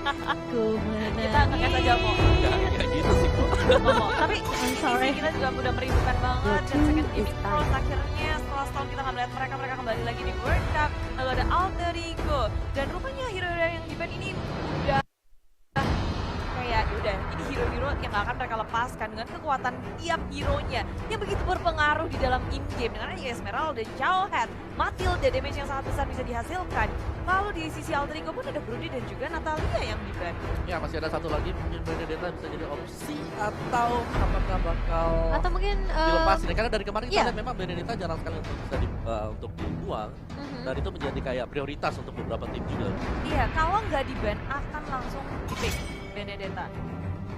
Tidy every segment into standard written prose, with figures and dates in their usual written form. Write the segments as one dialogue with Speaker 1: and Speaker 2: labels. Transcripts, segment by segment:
Speaker 1: Kita ngegas aja kok.
Speaker 2: Enggak gitu sih kok.
Speaker 1: Ngomong. Tapi
Speaker 3: I'm sorry.
Speaker 1: kita juga udah merindukan banget dan second gaming pros akhirnya setelah setahun kita nggak melihat mereka kembali lagi di World Cup. Lalu ada Alter Ego dan rupanya hero-hero yang di band ini udah kayak udah ini hero-hero yang gak akan mereka lepaskan dengan kekuatan tiap hero-nya yang begitu berpengaruh di dalam in-game dengan adanya Esmeralda, Jawhead, Matilda, damage yang sangat besar bisa dihasilkan. Lalu di sisi Alter Ego pun ada Brody dan juga Natalia yang di ban.
Speaker 2: Ya masih ada satu lagi mungkin Benedetta bisa jadi opsi atau apakah bakal
Speaker 3: Atau mungkin
Speaker 2: dilepasin ya? Karena dari kemarin kita
Speaker 3: iya.
Speaker 2: lihat memang Benedetta jarang sekali untuk bisa untuk dibuang dan itu menjadi kayak prioritas untuk beberapa tim juga.
Speaker 1: Iya, kalau nggak di ban akan langsung pick Benedetta.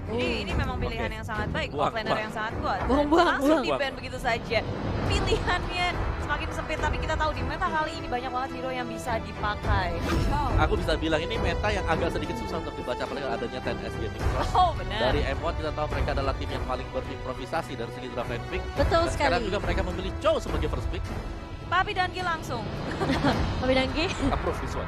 Speaker 1: Jadi ini memang pilihan yang sangat baik, offlaner yang sangat kuat. Langsung di ban begitu saja. Pilihannya semakin sempit, tapi kita tahu di meta kali ini banyak banget hero yang bisa dipakai.
Speaker 2: Aku bisa bilang ini meta yang agak sedikit susah untuk dibaca apalagi adanya 10S Gaming Cross.
Speaker 1: Oh benar.
Speaker 2: Dari M1 kita tahu mereka adalah tim yang paling berimprovisasi dari segi draft and pick.
Speaker 3: betul
Speaker 2: Dan sekarang
Speaker 3: sekali.
Speaker 2: juga mereka memilih Chow sebagai first pick.
Speaker 1: Papi dan Ki langsung.
Speaker 3: Tapi Dangki.
Speaker 2: Approve this one.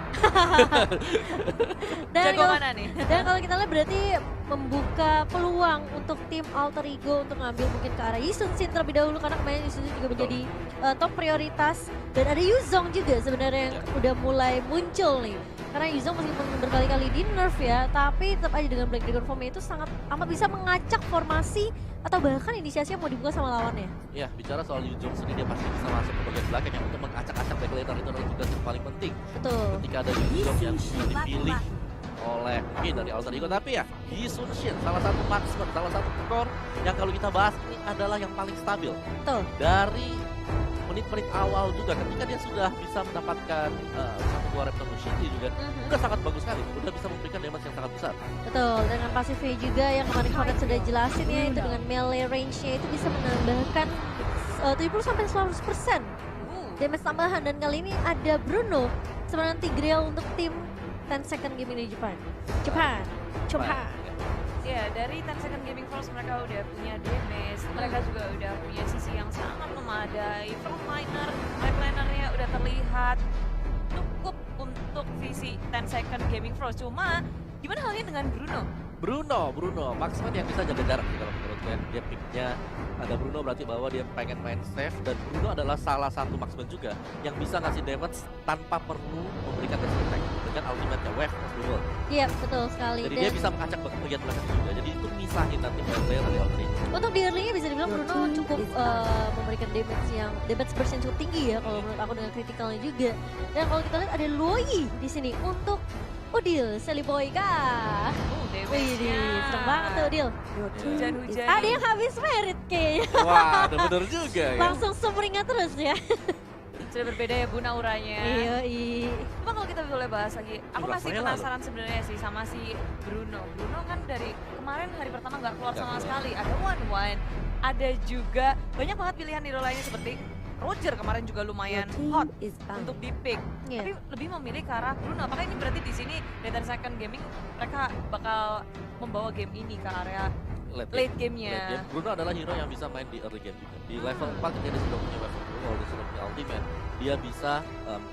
Speaker 1: Jago mana nih?
Speaker 3: Dan kalau kita lihat berarti membuka peluang untuk tim Alter Ego untuk ngambil mungkin ke arah Yisun Shin terlebih dahulu karena kemarin Yisun Shin juga menjadi top prioritas dan ada Yuzong juga sebenarnya yang udah mulai muncul nih. Karena Yuzong meskipun berkali-kali di nerf ya, tapi tetap aja dengan Black Dragon Form itu sangat amat bisa mengacak formasi atau bahkan inisiasi yang mau dibuka sama lawannya.
Speaker 2: Ya, bicara soal Yu Jong sendiri dia pasti bisa masuk ke bagian belakang yang untuk mengacak-acak backlaner itu adalah tugas yang paling penting.
Speaker 3: Betul.
Speaker 2: Ketika ada Yu Jong yang dipilih oleh mungkin dari Alter Ego, tapi ya Yi Sun Shin salah satu marksman, salah satu core yang kalau kita bahas ini adalah yang paling stabil.
Speaker 3: Betul.
Speaker 2: Dari menit-menit awal juga ketika dia sudah bisa mendapatkan satu buah Repton Shiki juga udah sangat bagus sekali, udah bisa memberikan damage yang sangat besar.
Speaker 3: Betul, dengan pasifnya juga yang kemarin Hornet sudah jelasin ya, itu dengan melee range-nya itu bisa menambahkan 70-100% damage tambahan. Dan kali ini ada Bruno sebenarnya Tigreal untuk tim 10 Second Gaming di Jepang.
Speaker 1: Ya dari 10 Second Gaming Force mereka udah punya damage, mereka juga udah punya sisi yang sangat memadai. Frontliner, backlinernya udah terlihat cukup untuk visi 10 Second Gaming Force. Cuma gimana halnya dengan
Speaker 2: Bruno, marksman yang bisa jaga jarak sih kalau menurut gue. Dia picknya ada Bruno berarti bahwa dia pengen main safe dan Bruno adalah salah satu marksman juga yang bisa ngasih damage tanpa perlu memberikan dash attack dengan ultimate-nya Wave of the World.
Speaker 3: Iya, betul sekali.
Speaker 2: Jadi
Speaker 3: Dan
Speaker 2: dia bisa mengacak bagian belakang juga. Jadi itu misahin nanti player dari Alter Ego.
Speaker 3: untuk di early-nya bisa dibilang Bruno cukup memberikan damage burst yang cukup tinggi ya kalau menurut aku dengan kritikalnya juga. Dan kalau kita lihat ada Luoyi di sini untuk Udil, Sally Boy kah? Wih, serem banget tuh Udil.
Speaker 1: hujan-hujan.
Speaker 3: Ada yang habis merit kayaknya.
Speaker 2: Wah, bener juga ya.
Speaker 3: Langsung sumringah terus ya.
Speaker 1: Sudah berbeda ya Bu auranya.
Speaker 3: Iya.
Speaker 1: Cuma kalau kita boleh bahas lagi, aku masih
Speaker 2: Rafaela
Speaker 1: penasaran sebenarnya sih sama si Bruno. Bruno kan dari kemarin hari pertama nggak keluar
Speaker 2: Nggak
Speaker 1: sama
Speaker 2: keluar.
Speaker 1: sekali. Ada One, ada juga banyak banget pilihan hero lainnya seperti Roger kemarin juga lumayan hot untuk di pick.
Speaker 3: Iya.
Speaker 1: Tapi lebih memilih ke arah Bruno. Apakah ini berarti di sini Data Second Gaming mereka bakal membawa game ini ke area late game-nya?
Speaker 2: Bruno adalah hero yang bisa main di early game juga. Di level 4 ketika dia sudah punya weapon Bruno, dia sudah punya ultimate, dia bisa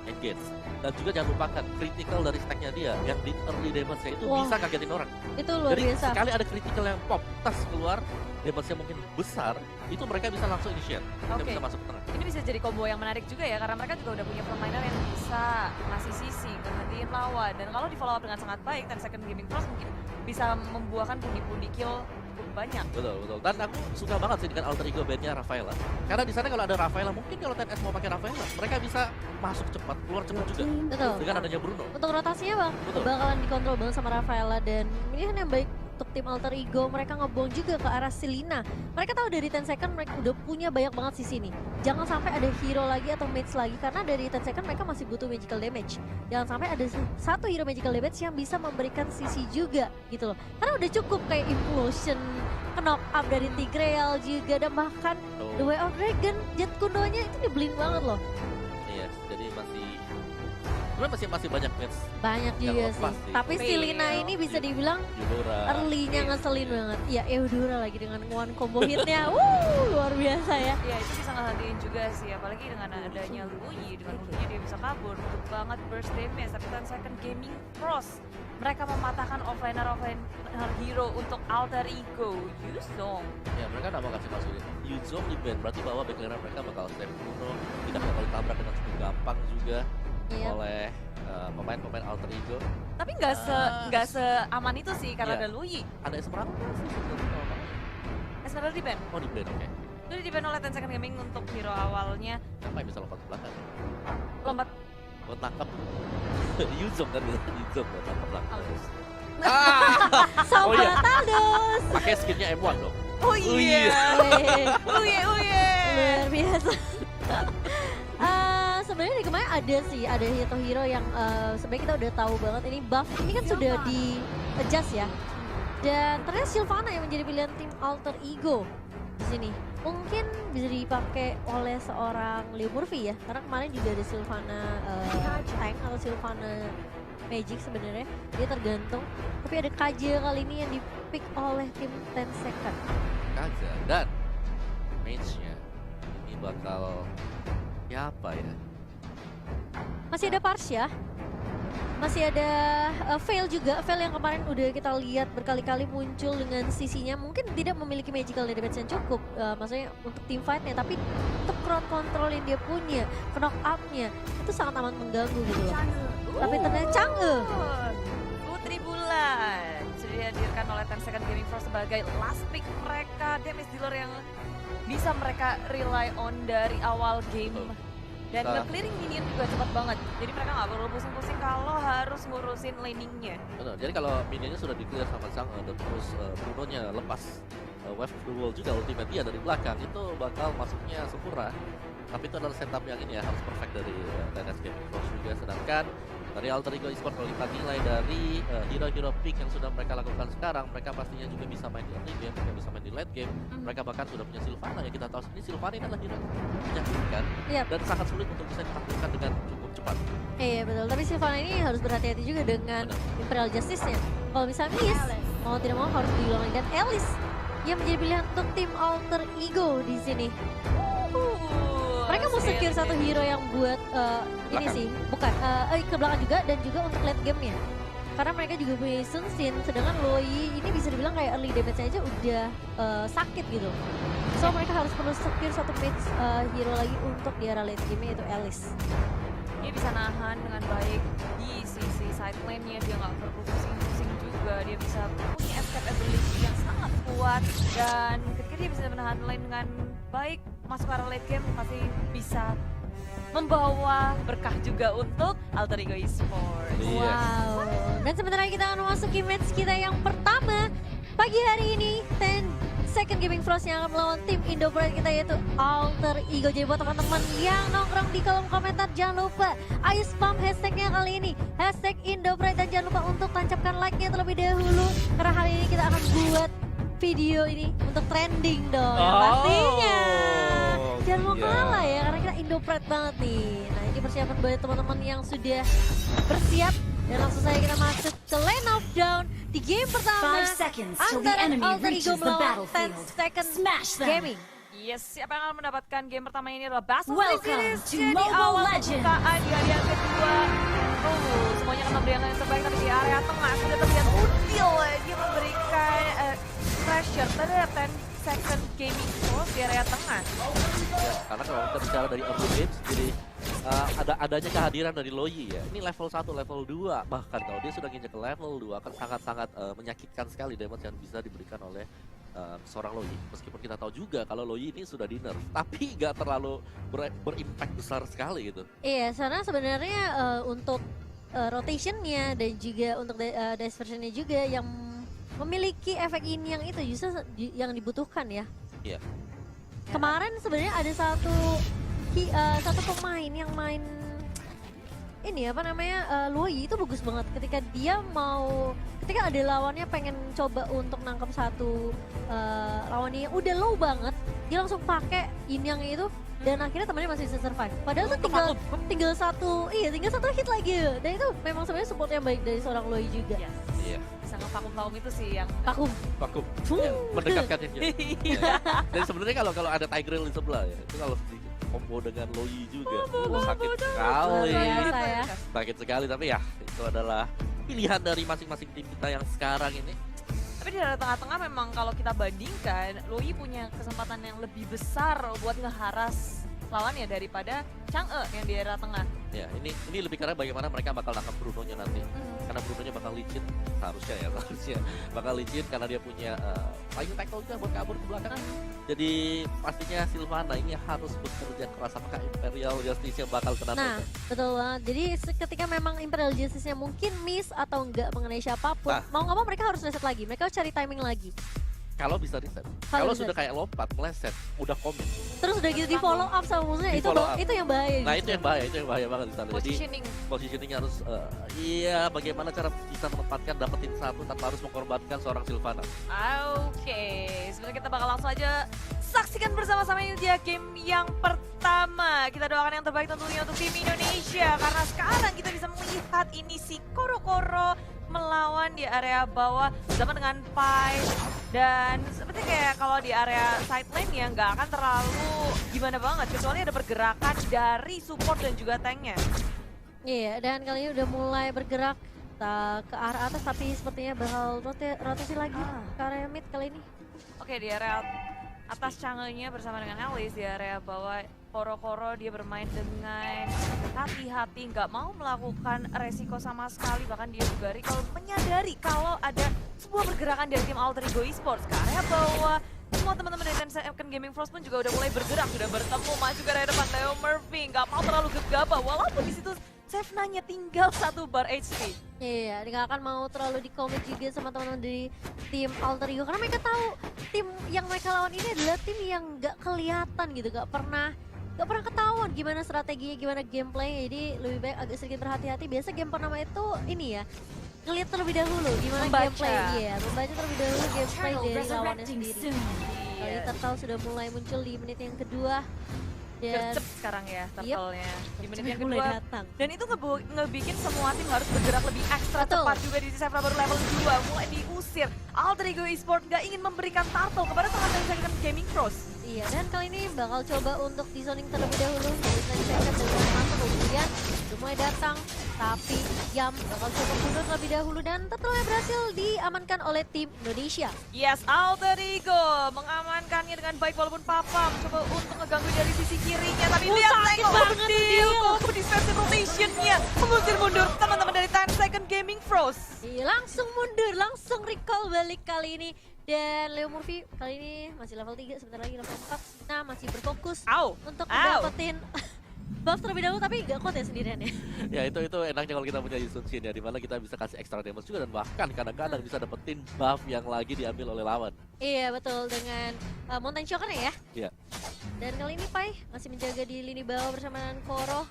Speaker 2: engage. Dan juga jangan lupakan critical dari stacknya dia yang di early damage-nya itu
Speaker 3: Wah.
Speaker 2: bisa kagetin orang.
Speaker 3: Itu luar
Speaker 2: Jadi
Speaker 3: biasa.
Speaker 2: sekali ada critical yang pop, tas keluar, damage-nya mungkin besar, itu mereka bisa langsung initiate. Mereka
Speaker 1: Oke.
Speaker 2: bisa masuk ke tengah.
Speaker 1: Ini bisa jadi combo yang menarik juga ya karena mereka juga udah punya frontliner yang bisa ngasih sisi, ngehentiin lawan. Dan kalau di follow up dengan sangat baik, 10 Second Gaming Pros mungkin bisa membuahkan pundi-pundi kill cukup banyak.
Speaker 2: Betul. Dan aku suka banget sih dengan Alter Ego bandnya Rafaela. Karena di sana kalau ada Rafaela, mungkin kalau 10S mau pakai Rafaela, mereka bisa masuk cepat, keluar cepat juga.
Speaker 3: Betul.
Speaker 2: Dengan adanya Bruno.
Speaker 3: Untuk rotasinya bang,
Speaker 2: Betul.
Speaker 3: bakalan dikontrol banget sama Rafaela dan pilihan yang baik untuk tim Alter Ego. Mereka ngebuang juga ke arah Selina. Mereka tahu dari 10 second mereka udah punya banyak banget sisi nih. Jangan sampai ada hero lagi atau mage lagi karena dari 10 second mereka masih butuh magical damage. Jangan sampai ada satu hero magical damage yang bisa memberikan sisi juga gitu loh. Karena udah cukup kayak implosion, knock up dari Tigreal juga dan bahkan The Way of Dragon, Jet Kundonya itu dibelin banget loh.
Speaker 2: Iya, jadi masih Sebenarnya masih banyak match
Speaker 3: Banyak
Speaker 2: yang
Speaker 3: juga
Speaker 2: lepas
Speaker 3: sih.
Speaker 2: sih.
Speaker 3: Tapi si Lina ini bisa dibilang
Speaker 2: Eudora.
Speaker 3: early-nya ngeselin banget. Ya Eudora lagi dengan one combo hitnya. Luar biasa ya.
Speaker 1: Ya itu bisa ngehantiin juga sih, apalagi dengan adanya Lui, dengan ultinya dia bisa kabur, untuk banget burst damage, tapi 10 second gaming cross. Mereka mematahkan offliner hero untuk alter ego, Yuzong.
Speaker 2: Ya mereka nggak mau kasih masukin Yuzong di band, berarti bahwa backliner mereka bakal save Bruno, tidak bakal ditabrak dengan cukup gampang juga
Speaker 3: Iya.
Speaker 2: oleh pemain-pemain alter ego.
Speaker 1: Tapi nggak seaman itu sih karena
Speaker 2: Iya.
Speaker 1: ada Lui.
Speaker 2: Ada Esmeralda sih sebetulnya.
Speaker 1: Esmeralda di ban.
Speaker 2: Oh di band, oke.
Speaker 1: Itu di ban oleh 10 second gaming untuk hero awalnya.
Speaker 2: Siapa yang bisa lompat ke belakang?
Speaker 1: Lompat
Speaker 2: Buat tangkap. Yuzong kan bisa Yuzong buat tangkap belakang.
Speaker 1: halus.
Speaker 3: Sama
Speaker 2: Oh iya.
Speaker 3: Taldos.
Speaker 2: Pakai skinnya M1 dong.
Speaker 1: Oh
Speaker 2: iya.
Speaker 3: Weh,
Speaker 1: Uye.
Speaker 3: luar biasa. Sebenarnya di kemarin ada sih, ada hero yang sebenarnya kita udah tahu banget ini buff ini kan sudah di adjust ya. Dan ternyata Sylvana yang menjadi pilihan tim alter ego di sini. Mungkin bisa dipakai oleh seorang Leo Murphy ya, karena kemarin juga ada Sylvana tank atau Sylvana magic sebenarnya, dia tergantung. Tapi ada Kaja kali ini yang dipick oleh tim 10 second.
Speaker 2: Kaza dan mage-nya ini bakal siapa ya?
Speaker 3: Masih ada Parsha, masih ada Veil juga. Veil yang kemarin udah kita lihat berkali-kali muncul dengan sisinya. Mungkin tidak memiliki magical damage yang cukup, maksudnya untuk team fight-nya. Tapi untuk crowd control yang dia punya, knock up-nya, itu sangat amat mengganggu gitu loh. Tapi ternyata Chang'e.
Speaker 1: Putri Bulan sudah dihadirkan oleh 10 second gaming Force sebagai last pick mereka, damage dealer yang bisa mereka rely on dari awal game. Dan
Speaker 2: Bisa.
Speaker 1: nge-clearing minion juga cepat banget. Jadi mereka nggak perlu pusing-pusing kalau harus ngurusin laningnya.
Speaker 2: Benar. Jadi kalau minionnya sudah di-clear sama Chang'e dan terus Bruno-nya lepas Wave of the Wall juga ultimate dia dari belakang, itu bakal masuknya sempurna. Tapi itu adalah setup yang ini ya, harus perfect dari TNS Gaming Force juga. Sedangkan dari Alter Ego Esports kalau kita nilai dari hero-hero pick yang sudah mereka lakukan sekarang, mereka pastinya juga bisa main di early game, mereka bisa main di late game. Mereka bahkan sudah punya Sylvana yang kita tahu sendiri, Sylvana ini adalah hero menyakitkan
Speaker 3: Yap.
Speaker 2: dan sangat sulit untuk bisa ditaklukkan dengan cukup cepat.
Speaker 3: Iya betul, tapi Sylvana ini harus berhati-hati juga dengan Imperial Justice-nya. Kalau misalnya miss, mau tidak mau harus diulangi. Dan Alice yang menjadi pilihan untuk tim alter ego di sini. Mereka mau secure satu hero yang buat ini
Speaker 2: Belakang.
Speaker 3: sih, bukan ke belakang juga, dan juga untuk late game-nya. Karena mereka juga punya Sun Sin, sedangkan Loi ini bisa dibilang kayak early damage aja udah sakit gitu. So mereka harus perlu secure satu mid hero lagi untuk di era late game yaitu Alice.
Speaker 1: Dia bisa nahan dengan baik di sisi side lane-nya, dia nggak perlu pusing-pusing juga, dia bisa punya escape ability yang sangat kuat, dan ketika dia bisa menahan lane dengan baik, masuk ke arah late game pasti bisa membawa berkah juga untuk Alter Ego Esports.
Speaker 2: Iya.
Speaker 3: Wow. Dan sebentar lagi kita akan memasuki match kita yang pertama pagi hari ini. 10 second gaming Frost yang akan melawan tim Indo Pride kita yaitu Alter Ego. Jadi buat teman-teman yang nongkrong di kolom komentar, jangan lupa ayo spam hashtagnya kali ini, hashtag Indo Pride, dan jangan lupa untuk tancapkan like-nya terlebih dahulu karena hari ini kita akan buat video ini untuk trending dong ya pastinya. Jangan mau
Speaker 2: iya.
Speaker 3: kalah ya karena kita Indo Pride banget nih. Nah ini persiapan buat teman-teman yang sudah bersiap, dan langsung saja kita masuk ke lane of down di game pertama
Speaker 4: 5 seconds till the
Speaker 3: antara
Speaker 4: enemy
Speaker 3: Alter Ego
Speaker 4: reaches the
Speaker 3: melawan 10
Speaker 4: battlefield.
Speaker 3: second
Speaker 4: Smash them.
Speaker 3: gaming.
Speaker 1: Yes, siapa yang akan mendapatkan game pertama ini adalah Bastos
Speaker 4: Welcome
Speaker 1: Finish.
Speaker 4: to
Speaker 1: Jadi
Speaker 4: Mobile
Speaker 1: awal
Speaker 4: Legends.
Speaker 1: pembukaan di area kedua. Semuanya akan memberikan yang terbaik, tapi di area tengah sudah terlihat Udil. Dia memberikan pressure terhadap 10 second gaming force di area tengah.
Speaker 2: Karena kalau kita bicara dari early games, jadi adanya kehadiran dari Loi ya. Ini level 1, level 2. Bahkan kalau dia sudah nginjek ke level 2 akan sangat-sangat menyakitkan sekali damage yang bisa diberikan oleh seorang Loi. Meskipun kita tahu juga kalau Loi ini sudah di nerf, tapi nggak terlalu berimpact besar sekali gitu.
Speaker 3: Iya, karena sebenarnya untuk rotationnya dan juga untuk dice versionnya juga yang memiliki efek ini yang itu justru yang dibutuhkan ya.
Speaker 2: Iya.
Speaker 3: Kemarin sebenarnya ada satu pemain yang main ini apa namanya Loi itu bagus banget ketika dia ketika ada lawannya pengen coba untuk nangkep satu lawannya yang udah low banget, dia langsung pakai yin yang itu dan akhirnya temannya masih bisa survive. Padahal tuh
Speaker 1: Vakum.
Speaker 3: tinggal satu hit lagi. Dan itu memang sebenarnya support yang baik dari seorang Loi juga.
Speaker 1: Yes.
Speaker 2: Iya,
Speaker 1: Bisa ngevakum-vakum itu sih yang
Speaker 3: Vakum.
Speaker 2: vakum.
Speaker 3: Fuh.
Speaker 2: Ya, mendekatkannya. Ya.
Speaker 1: Iya.
Speaker 2: Dan sebenarnya kalau ada Tigreal di sebelah ya, itu kalau di combo dengan Loi juga, sakit sekali.
Speaker 3: Luar biasa ya.
Speaker 2: Sakit sekali, tapi ya itu adalah pilihan dari masing-masing tim kita yang sekarang ini.
Speaker 1: Tapi di area tengah-tengah memang kalau kita bandingkan, Loi punya kesempatan yang lebih besar buat ngeharas lawannya daripada Chang'e yang di area tengah.
Speaker 2: Ya, ini lebih karena bagaimana mereka bakal nangkap Bruno-nya nanti. Karena Bruno-nya bakal licin, harusnya bakal licin karena dia punya flying tackle juga buat kabur ke belakang. Jadi pastinya Sylvana ini harus bekerja keras, apakah Imperial Justice yang bakal kena
Speaker 3: Nah, betul banget. Jadi ketika memang Imperial Justice-nya mungkin miss atau enggak mengenai siapapun,
Speaker 2: Nah.
Speaker 3: mau nggak mau mereka harus reset lagi. Mereka harus cari timing lagi.
Speaker 2: kalau bisa reset.
Speaker 3: Kalau
Speaker 2: Kalau
Speaker 3: bisa.
Speaker 2: sudah kayak lompat, meleset, udah komit.
Speaker 3: Terus udah gitu di follow up sama musuhnya,
Speaker 2: Di
Speaker 3: itu
Speaker 2: follow
Speaker 3: loh,
Speaker 2: up.
Speaker 3: itu yang bahaya.
Speaker 2: Nah,
Speaker 3: justru.
Speaker 2: itu yang bahaya banget di sana. Jadi
Speaker 1: Positioning.
Speaker 2: positioningnya harus iya, bagaimana cara bisa menempatkan dapetin satu tanpa harus mengorbankan seorang Sylvana.
Speaker 1: Oke, sebenarnya kita bakal langsung aja saksikan bersama-sama ini dia game yang pertama. Kita doakan yang terbaik tentunya untuk tim Indonesia karena sekarang kita bisa melihat ini si Koro-Koro melawan di area bawah bersama dengan Pai, dan seperti kayak kalau di area side lane ya nggak akan terlalu gimana banget kecuali ada pergerakan dari support dan juga tanknya.
Speaker 3: Iya, dan kali ini udah mulai bergerak ke arah atas, tapi sepertinya bakal rotasi lagi ke area mid kali ini.
Speaker 1: Oke, di area atas Chang'e-nya bersama dengan Alice, di area bawah Koro-Koro dia bermain dengan hati-hati, nggak mau melakukan resiko sama sekali, bahkan dia juga recall menyadari kalau ada sebuah pergerakan dari tim Alter Ego Esports ke area bawah. Semua teman-teman dari Tencent Gaming Frost pun juga udah mulai bergerak, sudah bertemu maju ke area depan. Leo Murphy nggak mau terlalu gegabah, walaupun di situ Sevnanya tinggal 1 bar HP.
Speaker 3: Iya, nggak akan mau terlalu di-commit juga sama teman-teman dari tim Alter Ego karena mereka tahu tim yang mereka lawan ini adalah tim yang nggak kelihatan gitu, nggak pernah ketahuan gimana strateginya, gimana gameplaynya. Jadi lebih baik agak sedikit berhati-hati. Biasa game pertama itu ini ya, ngeliat terlebih dahulu gimana
Speaker 1: Membaca.
Speaker 3: gameplay, iya, membaca terlebih dahulu gameplay dari lawannya sendiri. Kali
Speaker 1: Iya.
Speaker 3: Turtle sudah mulai muncul di menit yang kedua dan
Speaker 1: Gercep sekarang ya turtle-nya di menit yang
Speaker 3: mulai
Speaker 1: kedua.
Speaker 3: datang.
Speaker 1: Dan itu ngebikin semua tim harus bergerak lebih ekstra
Speaker 3: Betul.
Speaker 1: cepat juga di Sevna baru level 2 mulai diusir. Alter Ego Esports nggak ingin memberikan turtle kepada teman dari Second Gaming Pros.
Speaker 3: Iya, dan kali ini bakal coba untuk di zoning terlebih dahulu dari 10 second dengan mantap, kemudian udah mulai datang, tapi Yam bakal coba mundur terlebih dahulu dan turtle berhasil diamankan oleh tim Indonesia.
Speaker 1: Yes, Alter Ego mengamankannya dengan baik walaupun Papa mencoba untuk ngeganggu dari sisi kirinya, tapi lihat
Speaker 3: sakit
Speaker 1: Tengok
Speaker 3: banget tuh
Speaker 1: Deal
Speaker 3: Deal.
Speaker 1: Koko defensive rotation-nya mengusir mundur teman-teman dari 10 Second Gaming Pros.
Speaker 3: Iya, langsung mundur, langsung recall balik kali ini. Dan Leo Murphy kali ini masih level 3, sebentar lagi level 4. Nah, masih berfokus
Speaker 1: Au,
Speaker 3: untuk
Speaker 1: au.
Speaker 3: dapetin buff terlebih dahulu, tapi gak kuat ya sendirian ya.
Speaker 2: Ya itu enaknya kalau kita punya Yun Shin ya, dimana kita bisa kasih extra damage juga dan bahkan kadang-kadang bisa dapetin buff yang lagi diambil oleh lawan.
Speaker 3: Iya, betul, dengan Mountain Shocker ya.
Speaker 2: Iya.
Speaker 3: Dan kali ini Pai masih menjaga di lini bawah bersama dengan Koro.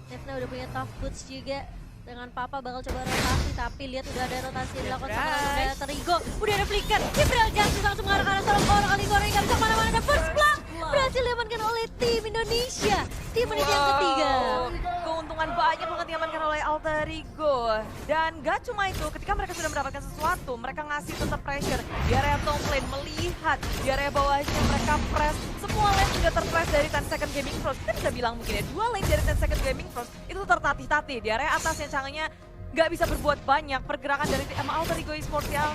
Speaker 3: Nevna udah punya tough boots juga. Dengan Papa bakal coba rotasi, tapi lihat udah ada rotasi yang dilakukan sama
Speaker 1: Guys.
Speaker 3: udah Terigo. Udah ada flicker, Imperial Justice langsung mengarah ke arah seorang Koro. Kali Koro yang gak bisa kemana-mana, ada first blood berhasil diamankan oleh tim Indonesia di menit yang ketiga.
Speaker 1: Keuntungan banyak banget diamankan oleh Alter Ego. Dan gak cuma itu, ketika mereka sudah mendapatkan sesuatu, mereka ngasih tetap pressure di area top lane, melihat di area bawahnya mereka press. Semua lane sudah terpress dari 10 Second Gaming Pros. Kita bisa bilang mungkin ya, 2 lane dari 10 Second Gaming Pros itu tertatih-tatih. Di area atas yang Chang'e-nya gak bisa berbuat banyak. Pergerakan dari tim Alter Ego Esports yang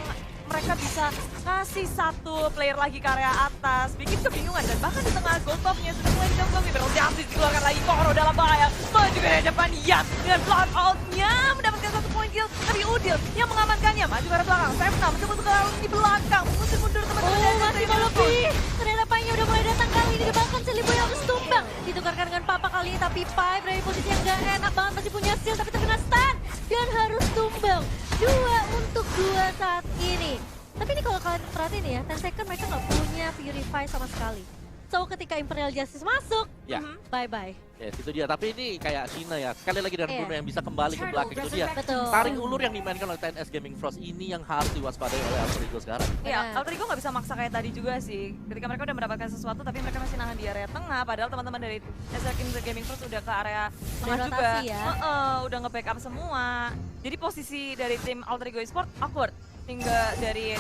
Speaker 1: mereka bisa ngasih satu player lagi ke area atas, bikin kebingungan. Dan bahkan di tengah gold top-nya sudah mulai dijangkau, Imperial Justice dikeluarkan lagi, Koro dalam bahaya. Soalnya juga dari depan Yat dengan block out-nya mendapatkan 1 poin kill, tapi Udil yang mengamankannya, maju ke arah belakang. Sevna mencoba untuk di belakang, mengusir mundur teman-teman dari
Speaker 3: Masih
Speaker 1: Alter
Speaker 3: mau
Speaker 1: Ego.
Speaker 3: lebih. Ternyata Pai-nya udah mulai datang kali ini, bahkan Seliboy harus tumbang. Ditukarkan dengan Papa kali ini, tapi Pai berada di posisi yang gak enak banget, masih punya skill tapi terkena stun. Dan harus tumbang. 2 untuk 2 saat ini. Tapi ini kalau kalian perhatiin ya, 10 second mereka nggak punya Purify sama sekali. So ketika Imperial Justice masuk,
Speaker 2: Ya.
Speaker 3: bye-bye.
Speaker 2: Yes, itu dia. Tapi ini kayak Sheena ya. Sekali lagi dari
Speaker 3: Iya.
Speaker 2: Bruno yang bisa kembali ke belakang itu dia.
Speaker 3: Betul.
Speaker 2: Tarik ulur yang dimainkan oleh TNS Gaming Frost ini yang harus diwaspadai oleh Alter Ego sekarang.
Speaker 1: Iya,
Speaker 3: Benar.
Speaker 1: Alter Ego nggak bisa maksa kayak tadi juga sih. Ketika mereka udah mendapatkan sesuatu, tapi mereka masih nahan di area tengah. Padahal teman-teman dari TNS Gaming Frost udah ke area tengah
Speaker 3: Udah
Speaker 1: juga.
Speaker 3: rotasi ya.
Speaker 1: Udah nge-backup semua. Jadi posisi dari tim Alter Ego Esport awkward. Hingga dari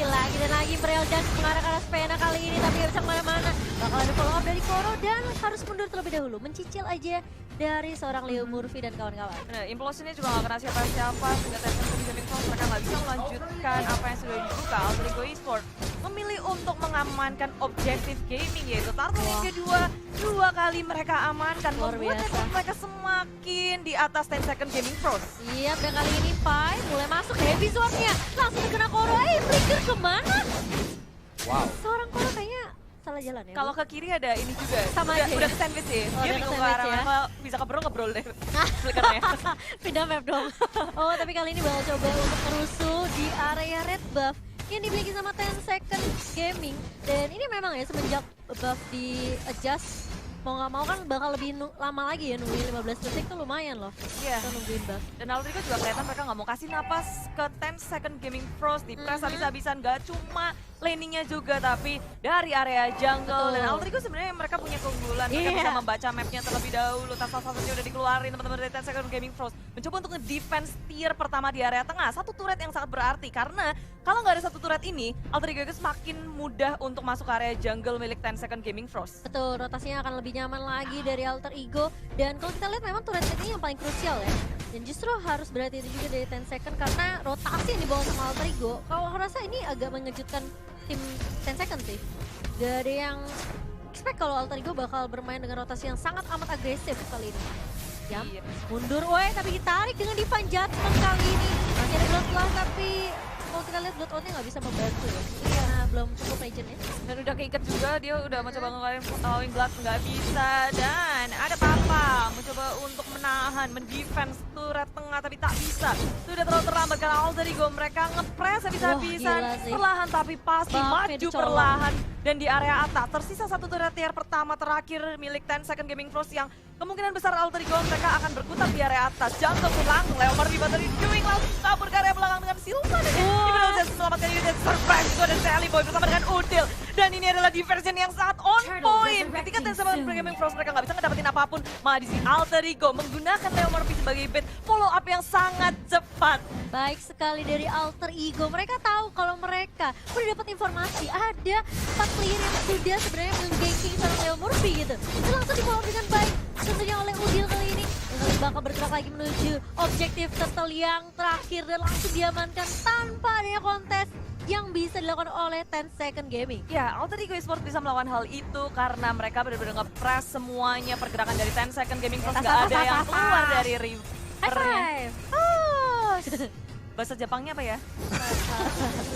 Speaker 3: Lagi dan lagi Imperial Justice mengarah ke arah Spena kali ini, tapi nggak bisa kemana-mana. Bakal ada follow up dari Koro dan harus mundur terlebih dahulu. Mencicil aja dari seorang Leo Murphy dan kawan-kawan.
Speaker 1: Nah, implosionnya juga nggak kena siapa-siapa. Sehingga TNS Gaming Frost mereka nggak bisa melanjutkan apa yang sudah dibuka. Alter Ego Esport memilih untuk mengamankan objektif gaming, yaitu turtle yang kedua. 2 kali mereka amankan,
Speaker 3: Luar
Speaker 1: membuat
Speaker 3: biasa.
Speaker 1: mereka semakin di atas 10 second Gaming Frost.
Speaker 3: Iya, dan kali ini Pai mulai masuk heavy sword-nya. Langsung kena Koro, flicker kemana?
Speaker 2: Wow.
Speaker 3: Seorang Koro kayaknya salah jalan ya.
Speaker 1: Kalau ke kiri ada ini juga,
Speaker 3: Sama
Speaker 1: udah,
Speaker 3: aja ya?
Speaker 1: udah ke sandwich sih.
Speaker 3: Oh,
Speaker 1: Dia
Speaker 3: udah ke
Speaker 1: bingung ke
Speaker 3: sandwich
Speaker 1: arah
Speaker 3: ya?
Speaker 1: mana, kalau bisa kebrol deh flickernya.
Speaker 3: Pindah map dong. Oh, tapi kali ini bakal coba untuk merusuh di area red buff yang dimiliki sama 10 second gaming. Dan ini memang ya semenjak buff di adjust, mau nggak mau kan bakal lebih lama lagi ya, nungguin 15 detik tuh lumayan loh.
Speaker 1: Iya.
Speaker 3: Kita nungguin buff.
Speaker 1: Dan Alter Ego juga kelihatan mereka nggak mau kasih napas ke 10 second Gaming Frost. Di press habis-habisan, gak cuma laningnya juga, tapi dari area jungle.
Speaker 3: Betul.
Speaker 1: Dan Alter Ego sebenarnya mereka punya keunggulan. Mereka
Speaker 3: Iya.
Speaker 1: bisa membaca mapnya terlebih dahulu. Tas-tasnya udah dikeluarin teman-teman dari 10 second Gaming Frost. Mencoba untuk nge-defense tier pertama di area tengah. Satu turret yang sangat berarti, karena kalau nggak ada satu turret ini, Alter Ego semakin mudah untuk masuk ke area jungle milik 10 second Gaming Frost.
Speaker 3: Betul, rotasinya akan lebih nyaman lagi dari Alter Ego. Dan kalau kita lihat memang turret ini yang paling krusial ya. Dan justru harus berhati-hati juga dari 10 second karena rotasi yang dibawa sama Alter Ego. Kalau aku rasa ini agak mengejutkan tim 10 second sih. Gak ada yang expect kalau Alter Ego bakal bermain dengan rotasi yang sangat amat agresif kali ini. Jam,
Speaker 1: Iya.
Speaker 3: mundur, woi, tapi ditarik dengan Divine Judgment kali ini. Masih ada Bloodlust tapi kalau kita lihat Bloodlust-nya nggak bisa membantu ya. Karena belum cukup regionnya.
Speaker 1: Dan udah keikat juga, dia udah mencoba ngeluarin Following Blood, nggak bisa. Dan ada Papa mencoba untuk menahan, mendefense turret tengah, tapi tak bisa. Sudah terlalu terlambat karena Alter Ego mereka ngepres habis-habisan.
Speaker 3: Wah, gila sih.
Speaker 1: Perlahan tapi pasti,
Speaker 3: Buff-nya
Speaker 1: maju
Speaker 3: dicolong.
Speaker 1: perlahan. Dan di area atas, tersisa satu turret tier pertama terakhir milik 10 second Gaming Frost yang kemungkinan besar Alter Ego mereka akan berkutat di area atas. Jantung pun langsung Leomar di battery doing langsung kabur ke area belakang dengan Silva. Dan Ibnu Zez selamatkan diri dan surprise itu ada Sally Boy bersama dengan Udil. Dan ini adalah diversion yang sangat on point. Ketika 10 second Gaming Frost mereka nggak bisa ngedapetin apapun, malah di sini Alter Ego menggunakan Leomar sebagai bait follow up yang sangat cepat.
Speaker 3: Baik sekali dari Alter Ego. Mereka tahu kalau mereka udah dapat informasi ada 4 player yang sudah sebenarnya meng-ganking sama Leo Murphy gitu. Dan langsung dibawa dengan baik tentunya oleh Udil kali ini. Dan kali bakal bergerak lagi menuju objektif turtle yang terakhir dan langsung diamankan tanpa adanya kontes yang bisa dilakukan oleh 10 second gaming.
Speaker 1: Ya, Alter Ego Esport bisa melawan hal itu karena mereka benar-benar nge-press semuanya pergerakan dari 10 second Gaming Frost. Nggak ada yang keluar dari
Speaker 3: High
Speaker 1: rivernya.
Speaker 3: five! Oh,
Speaker 1: Bahasa Jepangnya apa ya?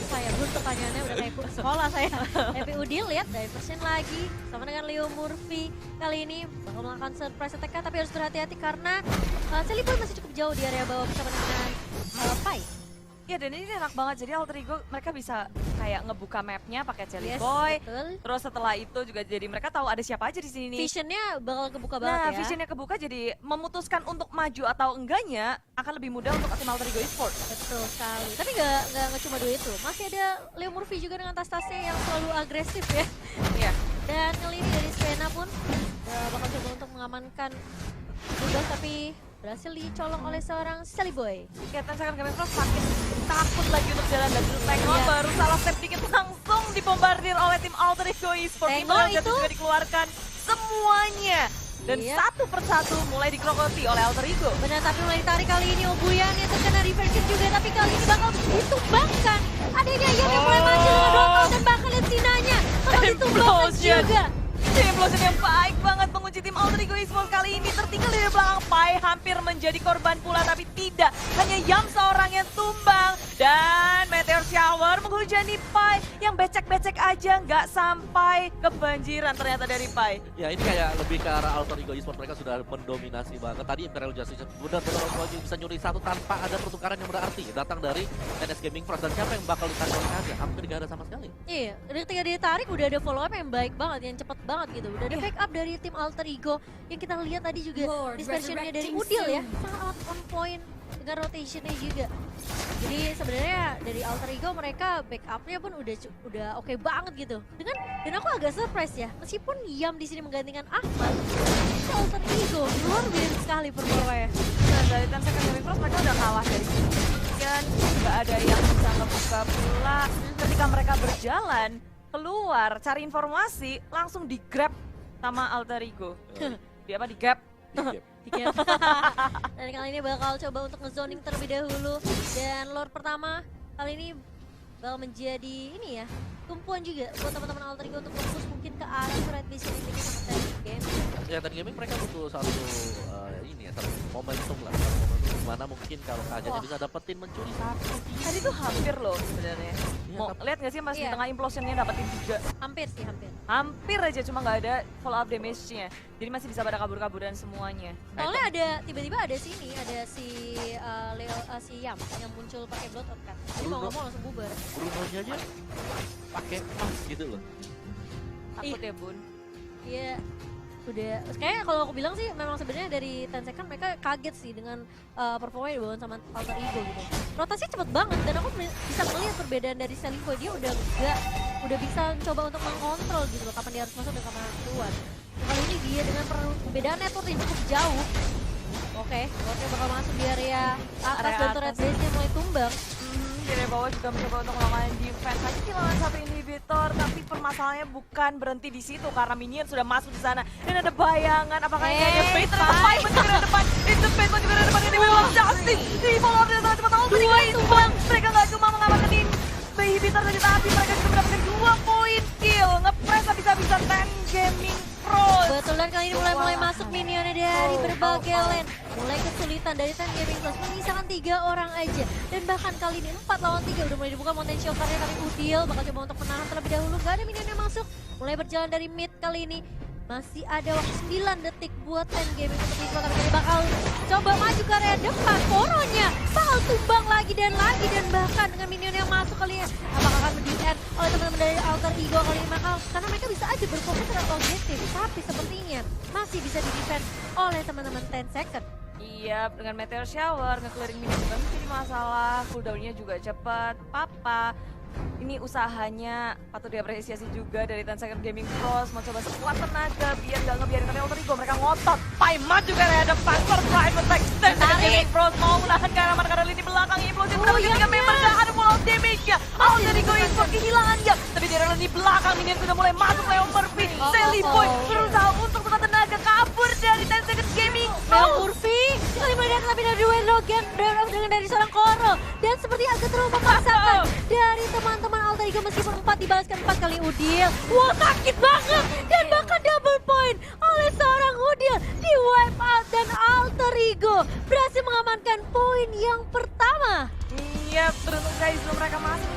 Speaker 3: saya belum pertanyaannya udah kayak sekolah saya. Tapi Udil lihat diversion lagi sama dengan Leo Murphy kali ini bakal melakukan surprise attack tapi harus berhati-hati karena Sally Boy masih cukup jauh di area bawah bersama dengan Pai.
Speaker 1: Ya, dan ini enak banget. Jadi Alter Ego mereka bisa kayak ngebuka mapnya pakai Jelly
Speaker 3: Yes,
Speaker 1: Boy.
Speaker 3: betul.
Speaker 1: Terus setelah itu juga jadi mereka tahu ada siapa aja di sini nih.
Speaker 3: Visionnya bakal kebuka
Speaker 1: Nah,
Speaker 3: banget ya.
Speaker 1: visionnya kebuka jadi memutuskan untuk maju atau enggaknya akan lebih mudah untuk tim Alter Ego Esport.
Speaker 3: Betul sekali. Tapi nggak cuma dua itu. Masih ada Leo Murphy juga dengan tas-tasnya yang selalu agresif ya.
Speaker 1: Iya.
Speaker 3: Dan kali ini dari Spena pun bakal coba untuk mengamankan tugas tapi berhasil dicolong oleh seorang Sally Boy.
Speaker 1: Ya, Tensakan Gaming Frost makin takut lagi untuk jalan dan Tengo
Speaker 3: Iya.
Speaker 1: baru salah step dikit langsung dibombardir oleh tim Alter Ego Esport.
Speaker 3: Tengo
Speaker 1: Imperial Justice
Speaker 3: itu?
Speaker 1: juga dikeluarkan semuanya. Dan
Speaker 3: Iya.
Speaker 1: satu persatu mulai dikrokoti oleh Alter Ego.
Speaker 3: Benar, tapi mulai ditarik kali ini Obuyan yang terkena reversion juga, tapi kali ini bakal ditumbangkan. Adanya Ayam yang mulai maju dengan Dotto dan bahkan lihat Sinanya bakal ditumbangkan
Speaker 1: Implosion.
Speaker 3: juga.
Speaker 1: Implosion yang baik banget mengunci tim Alter Ego Esport kali ini. Tertinggal di belakang, Pai hampir menjadi korban pula, tapi tidak. Hanya Yam seorang yang tumbang. Dan Meteor Shower menggunakan hujan nih Pai, yang becek-becek aja nggak sampai kebanjiran ternyata dari Pai.
Speaker 2: Ya ini kayak lebih ke arah Alter Ego Esports, mereka sudah mendominasi banget. Tadi Imperial Justice benar-benar bisa nyuri satu tanpa ada pertukaran yang berarti datang dari NS Gaming Pros, dan siapa yang bakal ditarik aja? Hampir gak ada sama sekali.
Speaker 3: Iya, ketika ditarik udah ada follow up yang baik banget, yang cepet banget gitu. Udah ada
Speaker 1: Iya.
Speaker 3: backup dari tim Alter Ego yang kita lihat tadi juga dispersionnya dari Udil ya, sangat on point dengan rotationnya juga. Jadi sebenarnya dari Alter Ego mereka backupnya pun udah oke banget gitu. Dan aku agak surprise ya, meskipun Yam di sini menggantikan Ahmad, itu Alter Ego luar biasa sekali performanya.
Speaker 1: Nah, dari Ten Second Gaming Pros mereka udah kalah dari kemudian nggak ada yang bisa ngebuka pula. Ketika mereka berjalan keluar cari informasi, langsung di grab sama Alter Ego. Di apa, di gap?
Speaker 3: Tiket. Dan kali ini bakal coba untuk ngezoning terlebih dahulu. Dan lord pertama kali ini bakal menjadi ini ya, tumpuan juga buat teman-teman Alter Ego untuk fokus mungkin ke arah red base yang dimiliki sama Ten Game.
Speaker 2: Ya, Ten Gaming mereka butuh satu ini ya, satu momentum lah, satu momentum dimana mungkin kalau kagetnya bisa dapetin mencuri satu.
Speaker 1: Tadi tuh hampir loh sebenarnya.
Speaker 2: Iya,
Speaker 1: Mau
Speaker 2: tapi-
Speaker 1: lihat nggak sih Mas di
Speaker 3: Iya.
Speaker 1: tengah implosionnya dapetin 3.
Speaker 3: Hampir sih, hampir.
Speaker 1: Hampir aja, cuma nggak ada follow up damage-nya. Jadi masih bisa pada kabur-kaburan semuanya.
Speaker 3: Soalnya ada tiba-tiba ada sini, ada si si Yam yang muncul pakai blood orb kan. Jadi mau
Speaker 2: Bruno.
Speaker 3: ngomong langsung bubar.
Speaker 2: Bruno-nya aja pakai emas gitu loh.
Speaker 1: Takut ya Bun.
Speaker 3: Iya, udah. Kayaknya kalau aku bilang sih memang sebenarnya dari Ten Second mereka kaget sih dengan performa yang dibawain sama Alter Ego gitu. Rotasinya cepet banget dan aku bisa melihat perbedaan dari Selivo, dia udah bisa coba untuk mengontrol gitu loh kapan dia harus masuk dan kapan harus keluar. Kali ini dia dengan perbedaan network yang cukup jauh. Oke, Lordnya bakal masuk di area atas
Speaker 1: Area
Speaker 3: dan turret
Speaker 1: atas.
Speaker 3: base-nya mulai tumbang.
Speaker 1: Dari bawah juga mencoba untuk melakukan defense. Hanya kehilangan satu inhibitor, tapi permasalahannya bukan berhenti di situ karena minion sudah masuk di sana. Dan ada bayangan, apakah ini ada bait? Ternyata Paiman juga ada depan. Itu Paiman juga ada depan. Ini memang Justice. Di follow up dengan sangat cepat. Mereka nggak cuma mengamankan inhibitor saja, tapi mereka juga mendapatkan 2 poin kill. Ngepress habis-habisan Ten Gaming Pros.
Speaker 3: Betul, dan kali ini mulai masuk minionnya dari berbagai lane. Mulai kesulitan dari Ten Gaming Plus, menyisakan 3 orang aja. Dan bahkan kali ini 4 lawan 3 udah mulai dibuka mountain shoulder-nya, tapi Udil bakal coba untuk menahan terlebih dahulu. Gak ada minion yang masuk, mulai berjalan dari mid kali ini. Masih ada waktu 9 detik buat Ten Gaming untuk dibuka, tapi ini bakal coba maju ke area depan. Koronya bakal tumbang lagi dan bahkan dengan minion yang masuk kali ini apakah akan di-end oleh teman-teman dari Alter Ego kali ini, karena mereka bisa aja berfokus terhadap objektif, tapi sepertinya masih bisa di-defend oleh teman-teman Ten Second.
Speaker 1: Iya, dengan Meteor Shower, nge-clearing minion juga menjadi masalah. Cooldown-nya juga cepat. Papa, ini usahanya patut diapresiasi juga dari Ten Second Gaming Pros. Mau coba sekuat tenaga biar gak ngebiarin tapi Alter Ego. Mereka ngotot. Paimat juga ada faktor Prime Attack. Ten Second Gaming Pros mau menahan ke arah mana karena lini belakang. Implosi berapa ketika memang gak ada full out damage-nya. Alter Ego Esports kehilangan ya. Tapi dari lini belakang minion sudah mulai masuk lewat Murphy. Sally Boy berusaha untuk sekuat tenaga kabur dari Ten Second Gaming Pros.
Speaker 3: Murphy kali melihat tapi dari Dwayne Logan dengan dari seorang Koro, dan seperti agak terlalu memaksakan dari teman-teman Alter Ego meskipun 4 dibalaskan 4 kali Udil. Wah, sakit banget, dan bahkan double point oleh seorang Udil di wipe out, dan Alter Ego berhasil mengamankan poin yang pertama.
Speaker 1: Iya, beruntung guys sebelum mereka masuk